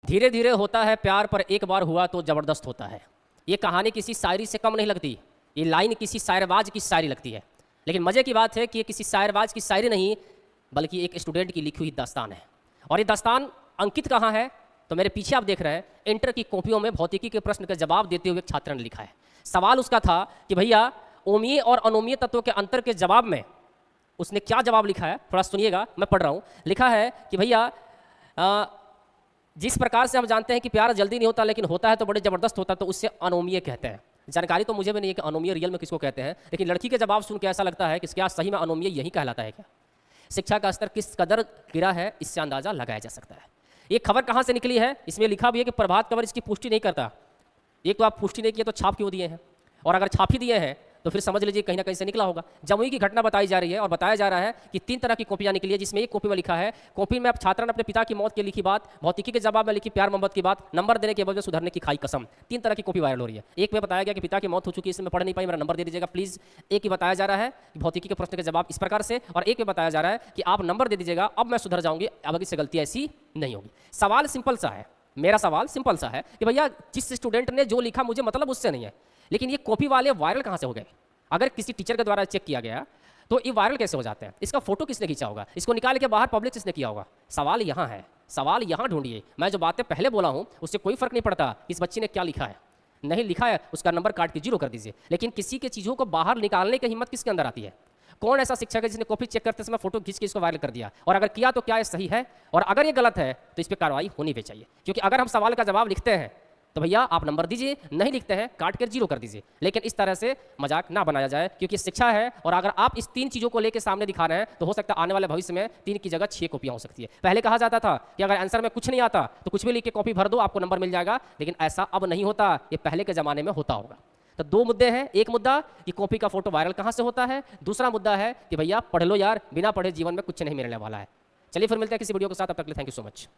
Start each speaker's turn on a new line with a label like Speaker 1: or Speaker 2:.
Speaker 1: धीरे धीरे होता है प्यार, पर एक बार हुआ तो ज़बरदस्त होता है। ये कहानी किसी शायरी से कम नहीं लगती, ये लाइन किसी शायरबाज की शायरी लगती है। लेकिन मज़े की बात है कि ये किसी शायरबाज की शायरी नहीं, बल्कि एक स्टूडेंट की लिखी हुई दास्तान है। और ये दास्तान अंकित कहाँ है? तो मेरे पीछे आप देख रहे हैं, इंटर की कॉपियों में भौतिकी के प्रश्न का जवाब देते हुए एक छात्र ने लिखा है। सवाल उसका था कि भैया ओमीय और अनोमीय तत्वों के अंतर के जवाब में उसने क्या जवाब लिखा है, थोड़ा सुनिएगा, मैं पढ़ रहा हूँ। लिखा है कि भैया जिस प्रकार से हम जानते हैं कि प्यार जल्दी नहीं होता, लेकिन होता है तो बड़े ज़बरदस्त होता है, तो उससे अनोमीय कहते हैं। जानकारी तो मुझे भी नहीं है कि अनोमीय रियल में किसको कहते हैं, लेकिन लड़की के जवाब सुन के ऐसा लगता है कि क्या सही में अनोमीय यही कहलाता है क्या? शिक्षा का स्तर किस कदर गिरा है, इससे अंदाज़ा लगाया जा सकता है। ये खबर कहाँ से निकली है? इसमें लिखा भी है कि प्रभात खबर इसकी पुष्टि नहीं करता। एक तो आप पुष्टि नहीं किए तो छाप क्यों दिए हैं? और अगर छाप ही दिए हैं तो फिर समझ लीजिए कहीं ना कहीं से निकला होगा। जमुई की घटना बताई जा रही है और बताया जा रहा है कि 3 तरह की कॉपियां निकली है, जिसमें एक कॉपी में लिखा है, कॉपी में अब छात्रा ने अपने पिता की मौत की लिखी बात, भौतिकी के जवाब में लिखी प्यार मोहब्बत की बात, नंबर देने के बदले सुधरने की खाई कसम। 3 तरह की कॉपी वायरल हो रही है। एक में बताया गया कि पिता की मौत हो चुकी है, इसमें पढ़ नहीं पाई, मेरा नंबर दे दीजिएगा प्लीज़। एक ही बताया जा रहा है कि भौतिकी के प्रश्न के जवाब इस प्रकार से, और एक में बताया जा रहा है कि आप नंबर दे दीजिएगा, अब मैं सुधर जाऊंगी, अब आगे से गलती ऐसी नहीं होगी। सवाल सिंपल सा है, मेरा सवाल सिंपल सा है कि भैया जिस स्टूडेंट ने जो लिखा मुझे मतलब उससे नहीं है, लेकिन ये कॉपी वाले वायरल कहाँ से हो गए? अगर किसी टीचर के द्वारा चेक किया गया तो ये वायरल कैसे हो जाते हैं? इसका फोटो किसने खींचा होगा? इसको निकाल के बाहर पब्लिक किसने किया होगा? सवाल यहाँ है, सवाल यहाँ ढूंढिए। मैं जो बातें पहले बोला हूँ उससे कोई फर्क नहीं पड़ता इस बच्चे ने क्या लिखा है, नहीं लिखा है उसका नंबर काट के 0 कर दीजिए। लेकिन किसी के चीज़ों को बाहर निकालने की हिम्मत किसके अंदर आती है? कौन ऐसा शिक्षक है जिसने कॉपी चेक करते समय फोटो खींच के इसको वायरल कर दिया? और अगर किया तो क्या ये सही है? और अगर ये गलत है तो इस पर कार्रवाई होनी भी चाहिए। क्योंकि अगर हम सवाल का जवाब लिखते हैं तो भैया आप नंबर दीजिए, नहीं लिखते हैं काट कर 0 कर दीजिए। लेकिन इस तरह से मजाक ना बनाया जाए, क्योंकि शिक्षा है। और अगर आप इस 3 चीज़ों को लेकर सामने दिखा रहे हैं तो हो सकता है आने वाले भविष्य में 3 की जगह 6 कॉपियाँ हो सकती है। पहले कहा जाता था कि अगर आंसर में कुछ नहीं आता तो कुछ भी लिख के कॉपी भर दो, आपको नंबर मिल जाएगा, लेकिन ऐसा अब नहीं होता, ये पहले के ज़माने में होता होगा। तो 2 मुद्दे हैं। एक मुद्दा कि कॉपी का फोटो वायरल कहाँ से होता है, दूसरा मुद्दा है कि भैया पढ़ लो यार, बिना पढ़े जीवन में कुछ नहीं मिलने वाला है। चलिए फिर मिलते हैं किसी वीडियो के साथ, तब तक के लिए थैंक यू सो मच।